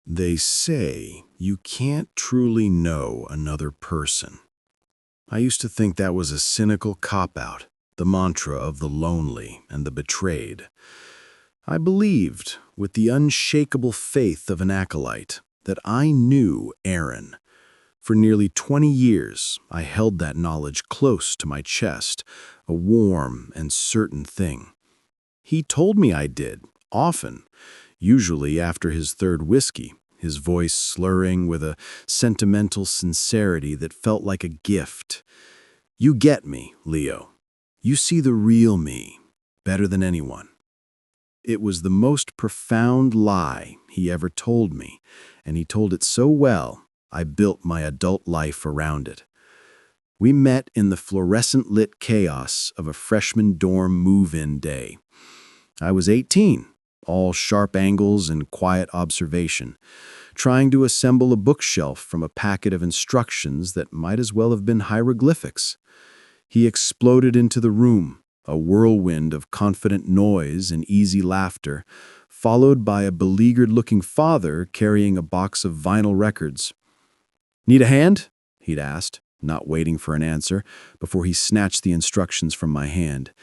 They say you can't truly know another person. I used to think that was a cynical cop-out, the mantra of the lonely and the betrayed. I believed, with the unshakable faith of an acolyte, that I knew Aaron. For nearly 20 years, I held that knowledge close to my chest, a warm and certain thing. He told me I did, often, usually after his third whiskey, his voice slurring with a sentimental sincerity that felt like a gift. You get me, Leo. You see the real me, better than anyone. It was the most profound lie he ever told me, and he told it so well, I built my adult life around it. We met in the fluorescent-lit chaos of a freshman dorm move-in day. I was 18, all sharp angles and quiet observation, trying to assemble a bookshelf from a packet of instructions that might as well have been hieroglyphics. He exploded into the room, a whirlwind of confident noise and easy laughter, followed by a beleaguered-looking father carrying a box of vinyl records. "Need a hand?" he'd asked, not waiting for an answer, before he snatched the instructions from my hand.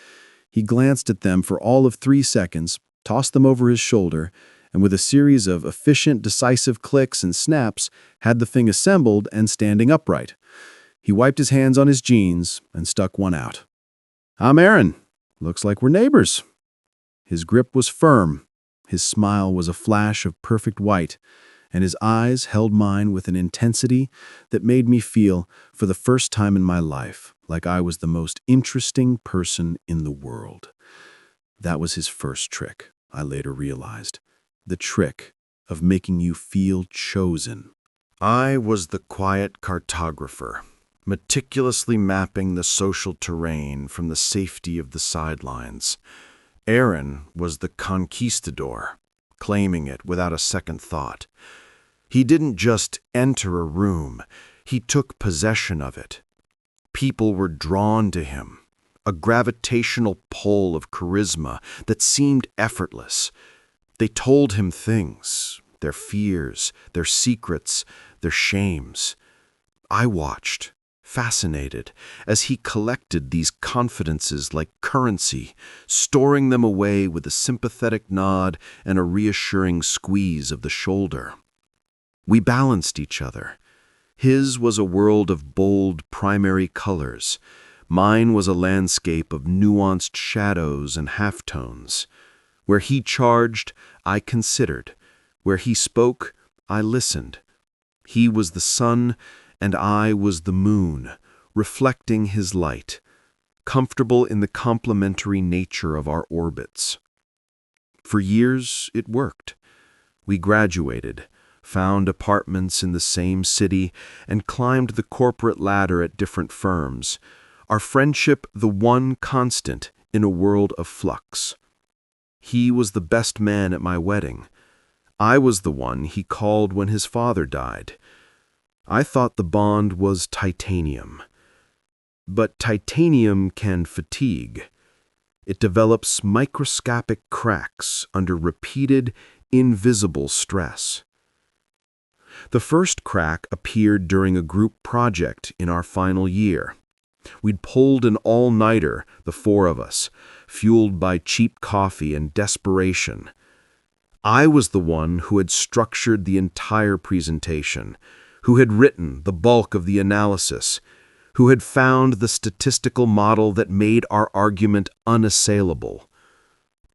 He glanced at them for all of 3 seconds, tossed them over his shoulder, and with a series of efficient, decisive clicks and snaps, had the thing assembled and standing upright. He wiped his hands on his jeans and stuck one out. "I'm Aaron. Looks like we're neighbors." His grip was firm. His smile was a flash of perfect white, and his eyes held mine with an intensity that made me feel, for the first time in my life, like I was the most interesting person in the world. That was his first trick, I later realized. The trick of making you feel chosen. I was the quiet cartographer, meticulously mapping the social terrain from the safety of the sidelines. Aaron was the conquistador, claiming it without a second thought. He didn't just enter a room, he took possession of it. People were drawn to him, a gravitational pull of charisma that seemed effortless. They told him things, their fears, their secrets, their shames. I watched, fascinated, as he collected these confidences like currency, storing them away with a sympathetic nod and a reassuring squeeze of the shoulder. We balanced each other. His was a world of bold primary colors. Mine was a landscape of nuanced shadows and halftones. Where he charged, I considered. Where he spoke, I listened. He was the sun, and I was the moon, reflecting his light, comfortable in the complementary nature of our orbits. For years, it worked. We graduated, found apartments in the same city, and climbed the corporate ladder at different firms, our friendship the one constant in a world of flux. He was the best man at my wedding. I was the one he called when his father died. I thought the bond was titanium. But titanium can fatigue. It develops microscopic cracks under repeated, invisible stress. The first crack appeared during a group project in our final year. We'd pulled an all-nighter, the 4 of us, fueled by cheap coffee and desperation. I was the one who had structured the entire presentation, who had written the bulk of the analysis, who had found the statistical model that made our argument unassailable.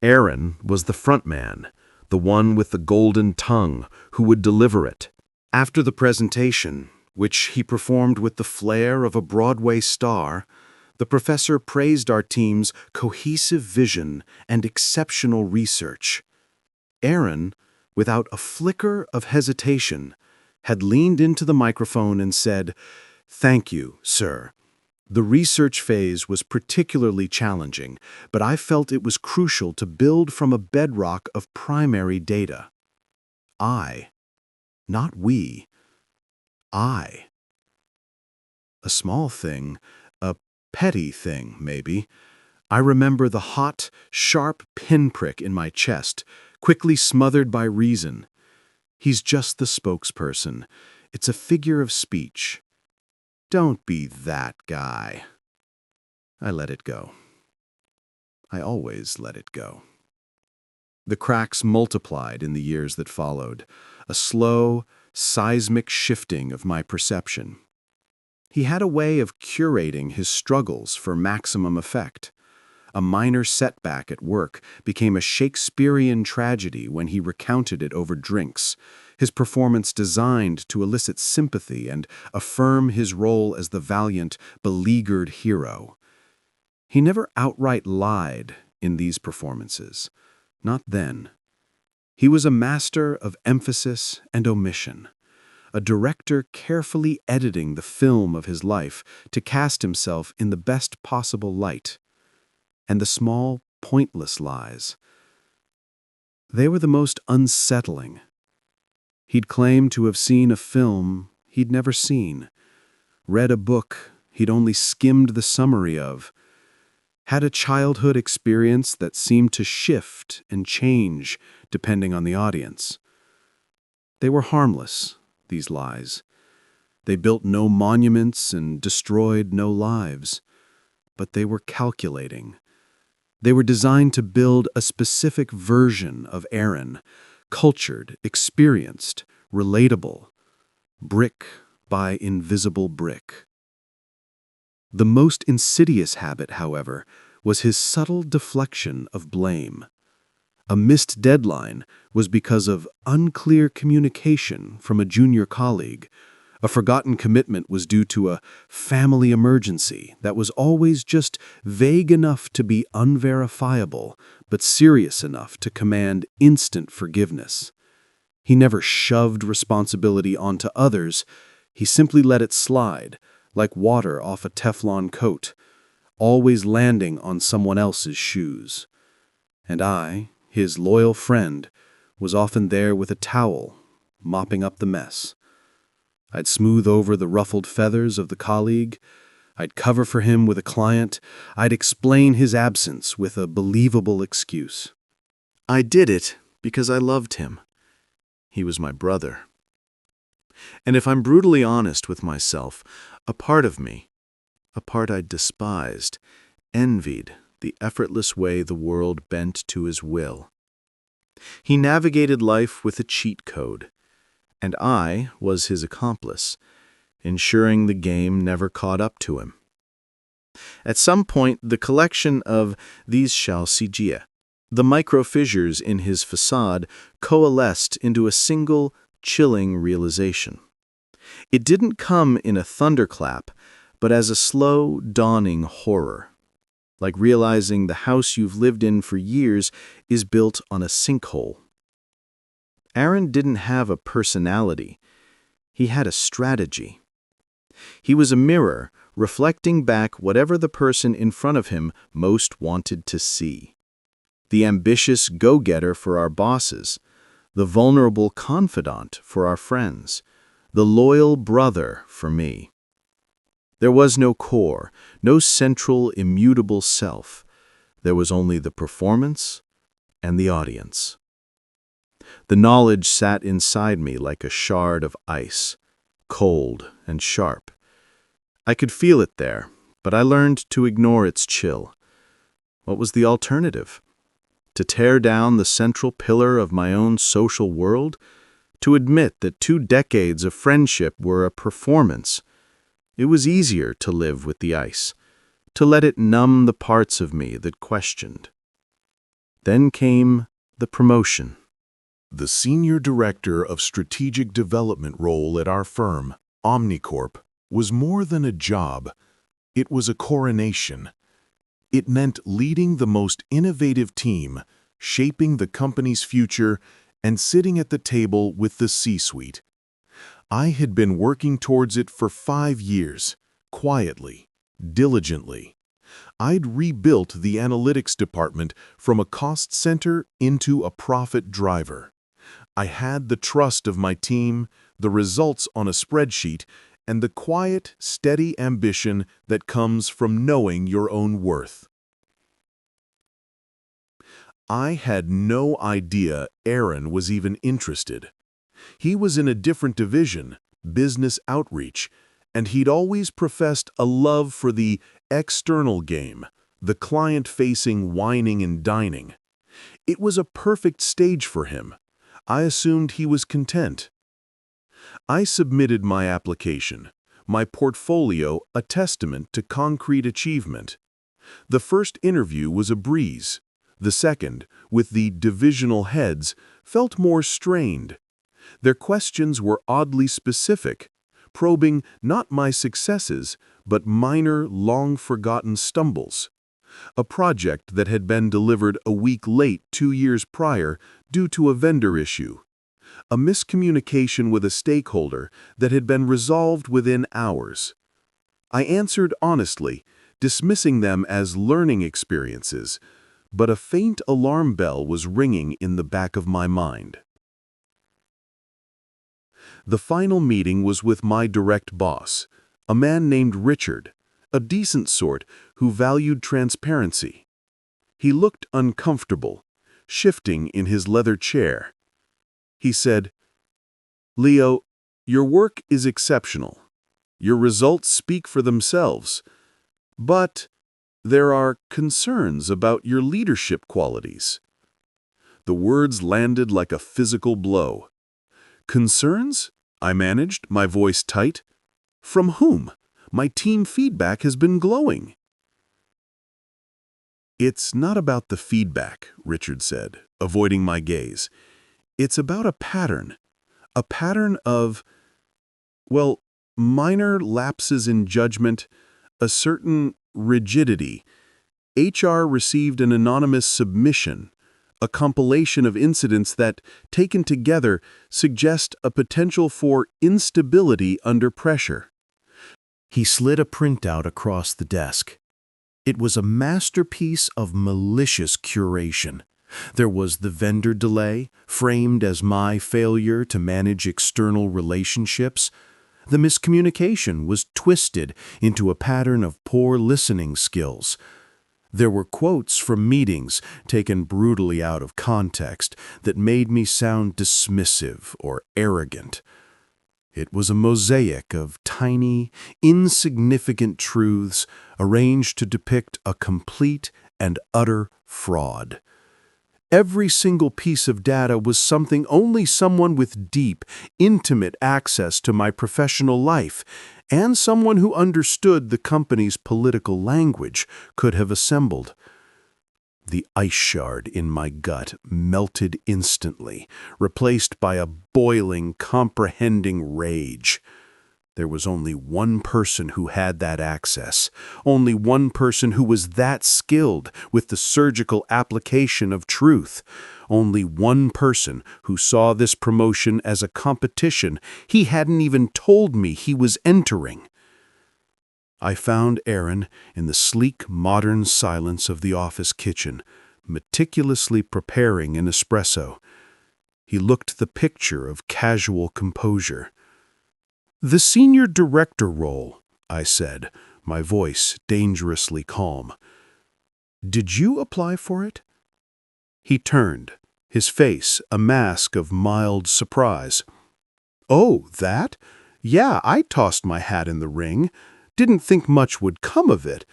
Aaron was the front man, the one with the golden tongue, who would deliver it. After the presentation, which he performed with the flair of a Broadway star, the professor praised our team's cohesive vision and exceptional research. Aaron, without a flicker of hesitation, had leaned into the microphone and said, "Thank you, sir. The research phase was particularly challenging, but I felt it was crucial to build from a bedrock of primary data. Not we. I. A small thing, a petty thing, maybe. I remember the hot, sharp pinprick in my chest, quickly smothered by reason. He's just the spokesperson. It's a figure of speech. Don't be that guy. I let it go. I always let it go. The cracks multiplied in the years that followed, a slow, seismic shifting of my perception. He had a way of curating his struggles for maximum effect. A minor setback at work became a Shakespearean tragedy when he recounted it over drinks, his performance designed to elicit sympathy and affirm his role as the valiant, beleaguered hero. He never outright lied in these performances. Not then. He was a master of emphasis and omission, a director carefully editing the film of his life to cast himself in the best possible light. And the small, pointless lies, they were the most unsettling. He'd claim to have seen a film he'd never seen, read a book he'd only skimmed the summary of, had a childhood experience that seemed to shift and change depending on the audience. They were harmless, these lies. They built no monuments and destroyed no lives, but they were calculating. They were designed to build a specific version of Aaron, cultured, experienced, relatable, brick by invisible brick. The most insidious habit, however, was his subtle deflection of blame. A missed deadline was because of unclear communication from a junior colleague. A forgotten commitment was due to a family emergency that was always just vague enough to be unverifiable, but serious enough to command instant forgiveness. He never shoved responsibility onto others. He simply let it slide, like water off a Teflon coat, always landing on someone else's shoes. And I, his loyal friend, was often there with a towel, mopping up the mess. I'd smooth over the ruffled feathers of the colleague. I'd cover for him with a client. I'd explain his absence with a believable excuse. I did it because I loved him. He was my brother. And if I'm brutally honest with myself, a part of me, a part I despised, envied the effortless way the world bent to his will. He navigated life with a cheat code, and I was his accomplice, ensuring the game never caught up to him. At some point, the collection of these chalcigia, the micro-fissures in his facade, coalesced into a single, chilling realization. It didn't come in a thunderclap, but as a slow, dawning horror, like realizing the house you've lived in for years is built on a sinkhole. Aaron didn't have a personality. He had a strategy. He was a mirror, reflecting back whatever the person in front of him most wanted to see. The ambitious go-getter for our bosses, the vulnerable confidant for our friends, the loyal brother for me. There was no core, no central, immutable self. There was only the performance and the audience. The knowledge sat inside me like a shard of ice, cold and sharp. I could feel it there, but I learned to ignore its chill. What was the alternative? To tear down the central pillar of my own social world? To admit that 2 decades of friendship were a performance? It was easier to live with the ice, to let it numb the parts of me that questioned. Then came the promotion. The senior director of strategic development role at our firm, Omnicorp, was more than a job. It was a coronation. It meant leading the most innovative team, shaping the company's future, and sitting at the table with the C-suite. I had been working towards it for 5 years, quietly, diligently. I'd rebuilt the analytics department from a cost center into a profit driver. I had the trust of my team, the results on a spreadsheet, and the quiet, steady ambition that comes from knowing your own worth. I had no idea Aaron was even interested. He was in a different division, business outreach, and he'd always professed a love for the external game, the client-facing whining and dining. It was a perfect stage for him. I assumed he was content. I submitted my application, my portfolio a testament to concrete achievement. The first interview was a breeze. The second, with the divisional heads, felt more strained. Their questions were oddly specific, probing not my successes, but minor, long-forgotten stumbles. A project that had been delivered a week late 2 years prior due to a vendor issue. A miscommunication with a stakeholder that had been resolved within hours. I answered honestly, dismissing them as learning experiences, but a faint alarm bell was ringing in the back of my mind. The final meeting was with my direct boss, a man named Richard, a decent sort who valued transparency. He looked uncomfortable, shifting in his leather chair. He said, "Leo, your work is exceptional. Your results speak for themselves. But there are concerns about your leadership qualities." The words landed like a physical blow. "Concerns?" I managed, my voice tight. "From whom? My team feedback has been glowing." "It's not about the feedback," Richard said, avoiding my gaze. "It's about a pattern of, well, minor lapses in judgment, a certain rigidity. HR received an anonymous submission, a compilation of incidents that, taken together, suggest a potential for instability under pressure." He slid a printout across the desk. It was a masterpiece of malicious curation. There was the vendor delay, framed as my failure to manage external relationships. The miscommunication was twisted into a pattern of poor listening skills. There were quotes from meetings taken brutally out of context that made me sound dismissive or arrogant. It was a mosaic of tiny, insignificant truths arranged to depict a complete and utter fraud. Every single piece of data was something only someone with deep, intimate access to my professional life and someone who understood the company's political language could have assembled. The ice shard in my gut melted instantly, replaced by a boiling, comprehending rage. There was only one person who had that access, only one person who was that skilled with the surgical application of truth, only one person who saw this promotion as a competition he hadn't even told me he was entering. I found Aaron in the sleek, modern silence of the office kitchen, meticulously preparing an espresso. He looked the picture of casual composure. "The senior director role," I said, my voice dangerously calm. "Did you apply for it?" He turned, his face a mask of mild surprise. "Oh, that? Yeah, I tossed my hat in the ring. Didn't think much would come of it.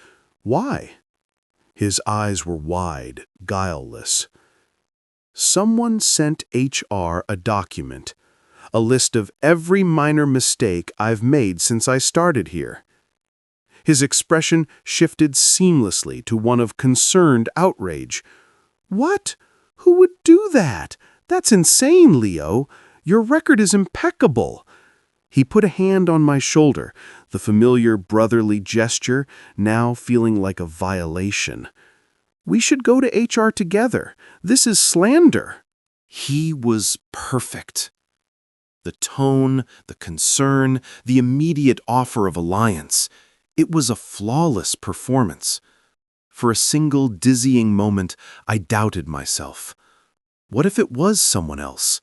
Why?" His eyes were wide, guileless. "Someone sent HR a document, a list of every minor mistake I've made since I started here." His expression shifted seamlessly to one of concerned outrage. "What? Who would do that? That's insane, Leo. Your record is impeccable." He put a hand on my shoulder, the familiar brotherly gesture now feeling like a violation. "We should go to HR together. This is slander." He was perfect. The tone, the concern, the immediate offer of alliance. It was a flawless performance. For a single dizzying moment, I doubted myself. What if it was someone else?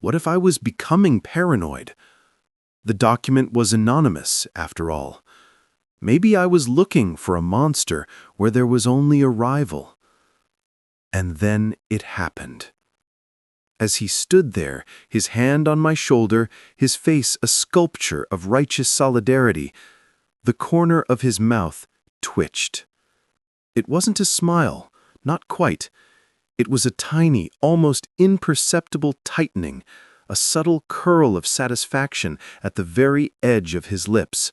What if I was becoming paranoid? The document was anonymous, after all. Maybe I was looking for a monster where there was only a rival. And then it happened. As he stood there, his hand on my shoulder, his face a sculpture of righteous solidarity, the corner of his mouth twitched. It wasn't a smile, not quite. It was a tiny, almost imperceptible tightening, a subtle curl of satisfaction at the very edge of his lips.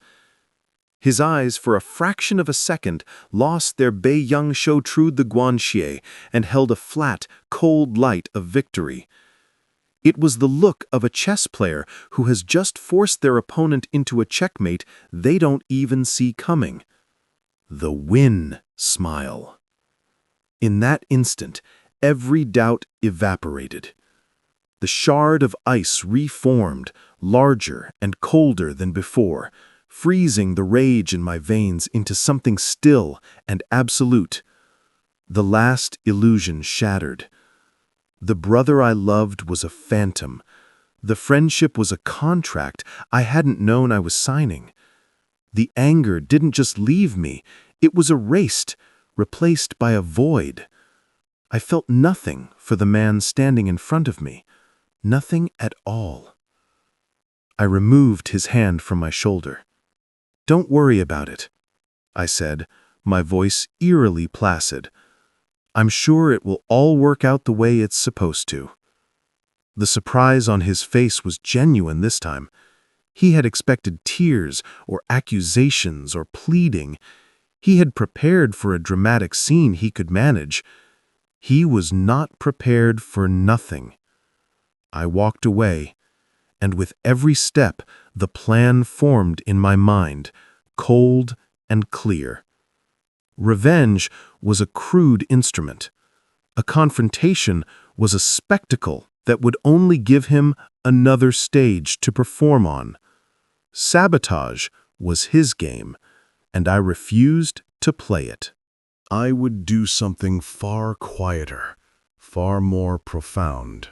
His eyes, for a fraction of a second, lost their Beiyang Shoutrud the Guanxie and held a flat, cold light of victory. It was the look of a chess player who has just forced their opponent into a checkmate they don't even see coming. The win smile. In that instant, every doubt evaporated. The shard of ice reformed, larger and colder than before, freezing the rage in my veins into something still and absolute. The last illusion shattered. The brother I loved was a phantom. The friendship was a contract I hadn't known I was signing. The anger didn't just leave me, it was erased, replaced by a void. I felt nothing for the man standing in front of me, nothing at all. I removed his hand from my shoulder. "Don't worry about it," I said, my voice eerily placid. "I'm sure it will all work out the way it's supposed to." The surprise on his face was genuine this time. He had expected tears or accusations or pleading. He had prepared for a dramatic scene he could manage. He was not prepared for nothing. I walked away, and with every step, the plan formed in my mind, cold and clear. Revenge was a crude instrument. A confrontation was a spectacle that would only give him another stage to perform on. Sabotage was his game, and I refused to play it. I would do something far quieter, far more profound.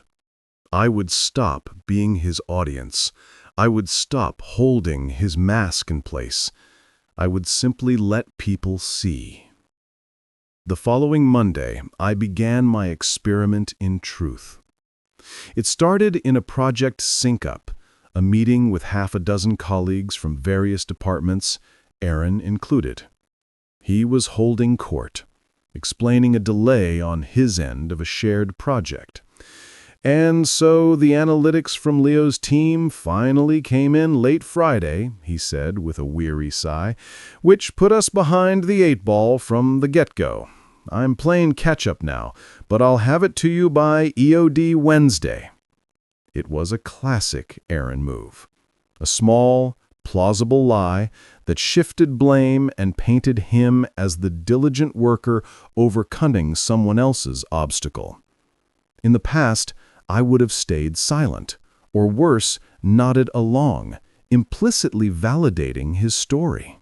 I would stop being his audience. I would stop holding his mask in place. I would simply let people see. The following Monday, I began my experiment in truth. It started in a project sync-up, a meeting with half a dozen colleagues from various departments, Aaron included. He was holding court, explaining a delay on his end of a shared project. "And so the analytics from Leo's team finally came in late Friday," he said with a weary sigh, "which put us behind the 8 ball from the get-go. I'm playing catch-up now, but I'll have it to you by EOD Wednesday." It was a classic Aaron move. A small, plausible lie that shifted blame and painted him as the diligent worker overcoming someone else's obstacle. In the past, I would have stayed silent, or worse, nodded along, implicitly validating his story.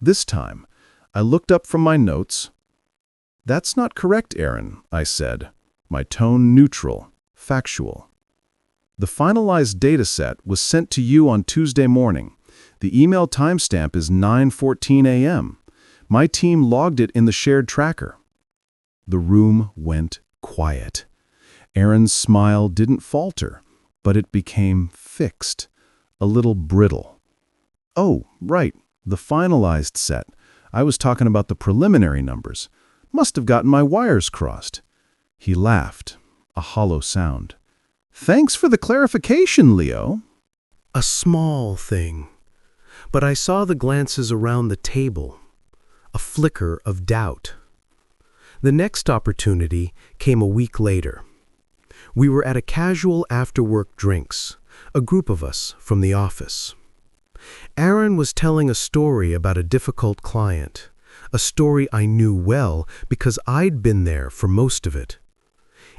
This time, I looked up from my notes. "That's not correct, Aaron," I said, my tone neutral, factual. "The finalized dataset was sent to you on Tuesday morning. The email timestamp is 9:14 a.m. My team logged it in the shared tracker." The room went quiet. Aaron's smile didn't falter, but it became fixed, a little brittle. "Oh, right, the finalized set. I was talking about the preliminary numbers. Must have gotten my wires crossed." He laughed, a hollow sound. "Thanks for the clarification, Leo." A small thing, but I saw the glances around the table, a flicker of doubt. The next opportunity came a week later. We were at a casual after-work drinks, a group of us from the office. Aaron was telling a story about a difficult client, a story I knew well because I'd been there for most of it.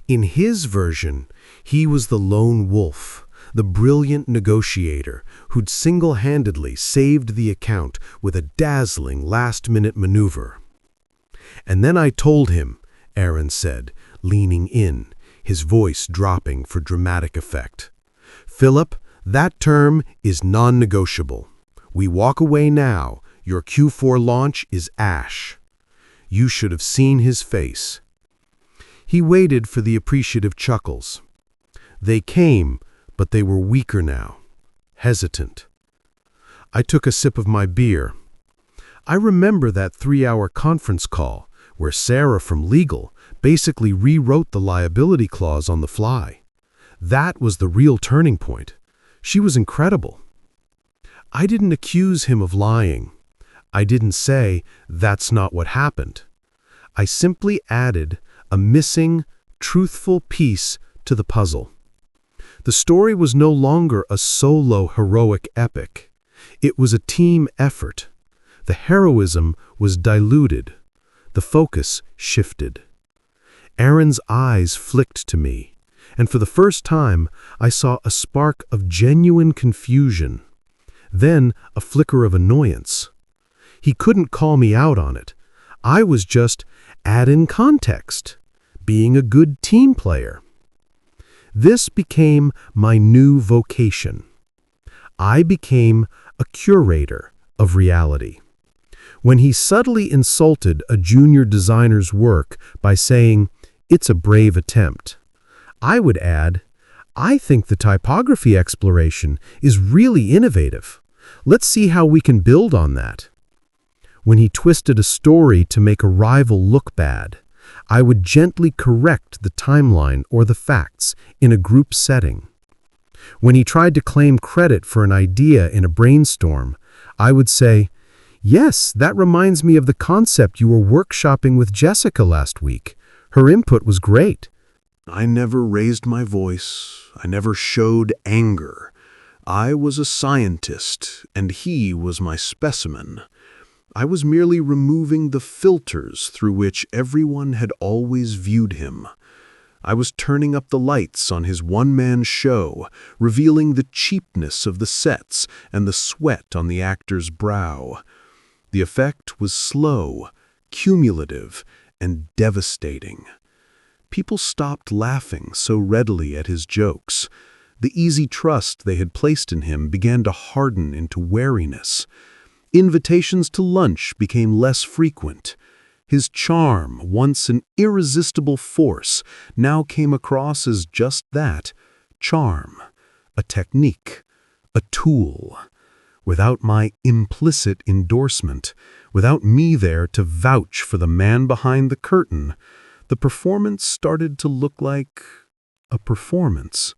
In his version, he was the lone wolf, the brilliant negotiator who'd single-handedly saved the account with a dazzling last-minute maneuver. "And then I told him," Aaron said, leaning in, his voice dropping for dramatic effect, "Philip, that term is non-negotiable. We walk away now. Your Q4 launch is ash." You should have seen his face. He waited for the appreciative chuckles. They came, but they were weaker now, hesitant. I took a sip of my beer. I remember that 3-hour conference call where Sarah from legal basically rewrote the liability clause on the fly. That was the real turning point. She was incredible. I didn't accuse him of lying. I didn't say, "That's not what happened." I simply added a missing, truthful piece to the puzzle. The story was no longer a solo heroic epic. It was a team effort. The heroism was diluted. The focus shifted. Aaron's eyes flicked to me, and for the first time I saw a spark of genuine confusion, then a flicker of annoyance. He couldn't call me out on it. I was just adding context, being a good team player. This became my new vocation. I became a curator of reality. When he subtly insulted a junior designer's work by saying, "It's a brave attempt," I would add, "I think the typography exploration is really innovative. Let's see how we can build on that." When he twisted a story to make a rival look bad, I would gently correct the timeline or the facts in a group setting. When he tried to claim credit for an idea in a brainstorm, I would say, "Yes, that reminds me of the concept you were workshopping with Jessica last week. Her input was great." I never raised my voice. I never showed anger. I was a scientist, and he was my specimen. I was merely removing the filters through which everyone had always viewed him. I was turning up the lights on his one-man show, revealing the cheapness of the sets and the sweat on the actor's brow. The effect was slow, cumulative, and devastating. People stopped laughing so readily at his jokes. The easy trust they had placed in him began to harden into wariness. Invitations to lunch became less frequent. His charm, once an irresistible force, now came across as just that, charm, a technique, a tool. Without my implicit endorsement, without me there to vouch for the man behind the curtain, the performance started to look like a performance.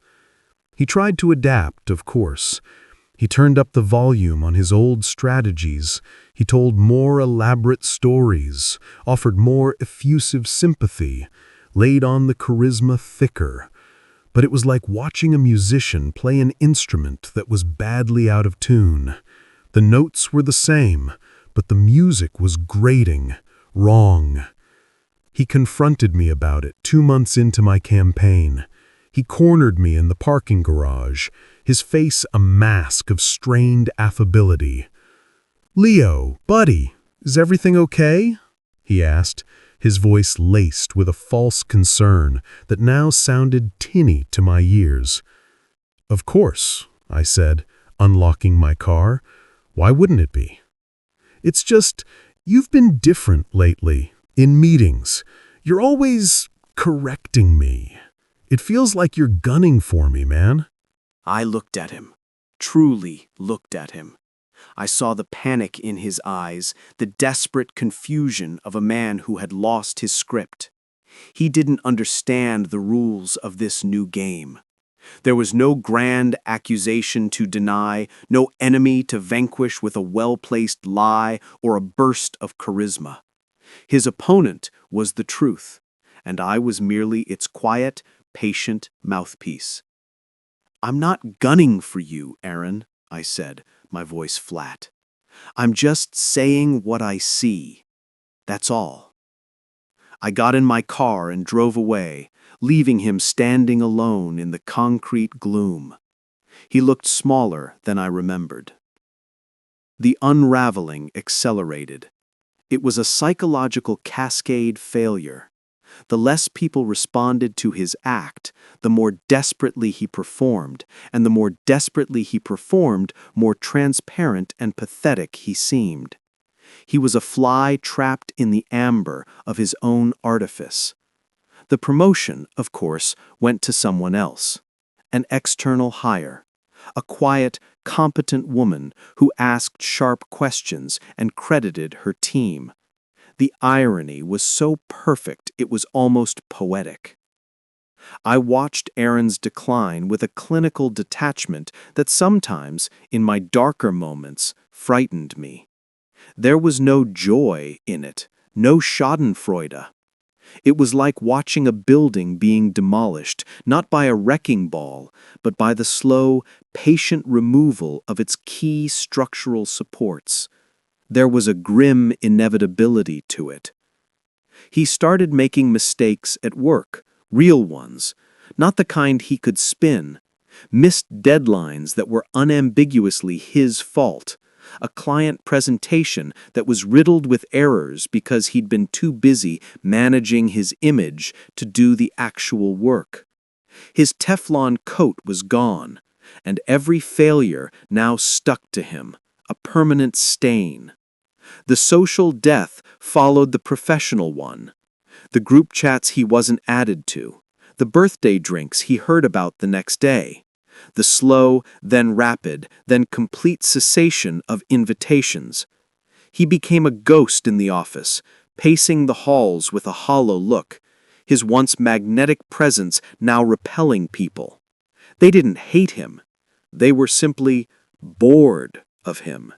He tried to adapt, of course. He turned up the volume on his old strategies. He told more elaborate stories, offered more effusive sympathy, laid on the charisma thicker. But it was like watching a musician play an instrument that was badly out of tune. The notes were the same, but the music was grating, wrong. He confronted me about it 2 months into my campaign. He cornered me in the parking garage, his face a mask of strained affability. "Leo, buddy, is everything okay?" he asked, his voice laced with a false concern that now sounded tinny to my ears. "Of course," I said, unlocking my car. "Why wouldn't it be?" "It's just, you've been different lately, in meetings. You're always correcting me. It feels like you're gunning for me, man." I looked at him, truly looked at him. I saw the panic in his eyes, the desperate confusion of a man who had lost his script. He didn't understand the rules of this new game. There was no grand accusation to deny, no enemy to vanquish with a well-placed lie or a burst of charisma. His opponent was the truth, and I was merely its quiet, patient mouthpiece. "I'm not gunning for you, Aaron," I said, my voice flat. "I'm just saying what I see. That's all." I got in my car and drove away, leaving him standing alone in the concrete gloom. He looked smaller than I remembered. The unraveling accelerated. It was a psychological cascade failure. The less people responded to his act, the more desperately he performed, and the more desperately he performed, more transparent and pathetic he seemed. He was a fly trapped in the amber of his own artifice. The promotion, of course, went to someone else. an external hire, a quiet, competent woman who asked sharp questions and credited her team. The irony was so perfect it was almost poetic. I watched Aaron's decline with a clinical detachment that sometimes, in my darker moments, frightened me. There was no joy in it, no schadenfreude. It was like watching a building being demolished, not by a wrecking ball, but by the slow, patient removal of its key structural supports. There was a grim inevitability to it. He started making mistakes at work, real ones, not the kind he could spin, missed deadlines that were unambiguously his fault, a client presentation that was riddled with errors because he'd been too busy managing his image to do the actual work. His Teflon coat was gone, and every failure now stuck to him, a permanent stain. The social death followed the professional one. The group chats he wasn't added to, the birthday drinks he heard about the next day, the slow, then rapid, then complete cessation of invitations. He became a ghost in the office, pacing the halls with a hollow look, his once magnetic presence now repelling people. They didn't hate him. They were simply bored of him,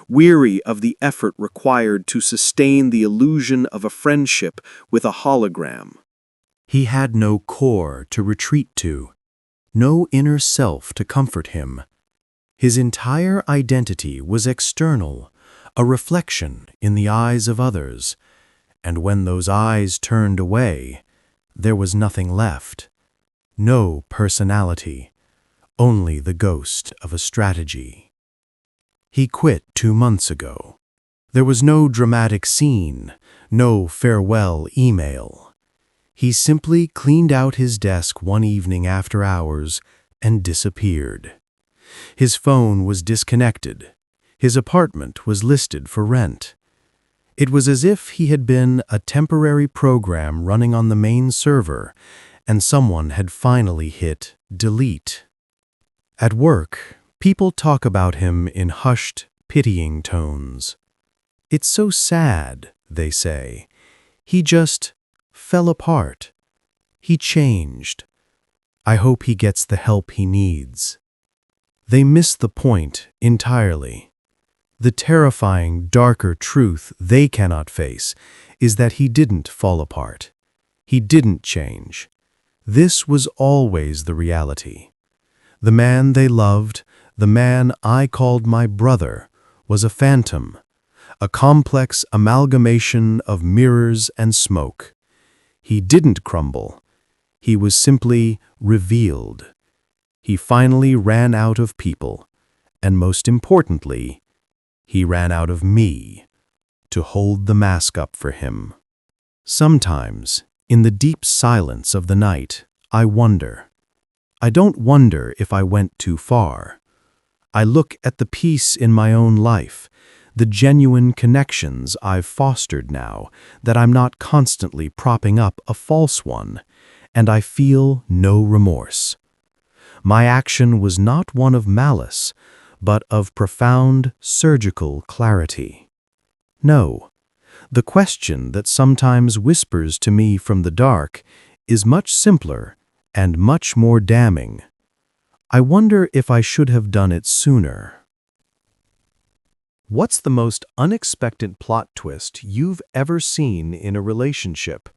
weary of the effort required to sustain the illusion of a friendship with a hologram. He had no core to retreat to, no inner self to comfort him. His entire identity was external, a reflection in the eyes of others, and when those eyes turned away, there was nothing left. No personality, only the ghost of a strategy. He quit 2 months ago. There was no dramatic scene, no farewell email. He simply cleaned out his desk one evening after hours and disappeared. His phone was disconnected. His apartment was listed for rent. It was as if he had been a temporary program running on the main server, and someone had finally hit delete. At work, people talk about him in hushed, pitying tones. "It's so sad," they say. "He just fell apart. He changed. I hope he gets the help he needs." They miss the point entirely. The terrifying, darker truth they cannot face is that he didn't fall apart. He didn't change. This was always the reality. The man they loved, the man I called my brother, was a phantom, a complex amalgamation of mirrors and smoke. He didn't crumble. He was simply revealed. He finally ran out of people, and most importantly, he ran out of me to hold the mask up for him. Sometimes, in the deep silence of the night, I wonder. I don't wonder if I went too far. I look at the peace in my own life, the genuine connections I've fostered now that I'm not constantly propping up a false one, and I feel no remorse. My action was not one of malice, but of profound surgical clarity. No, the question that sometimes whispers to me from the dark is much simpler and much more damning. I wonder if I should have done it sooner. What's the most unexpected plot twist you've ever seen in a relationship?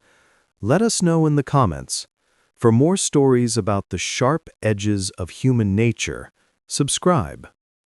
Let us know in the comments. For more stories about the sharp edges of human nature, subscribe.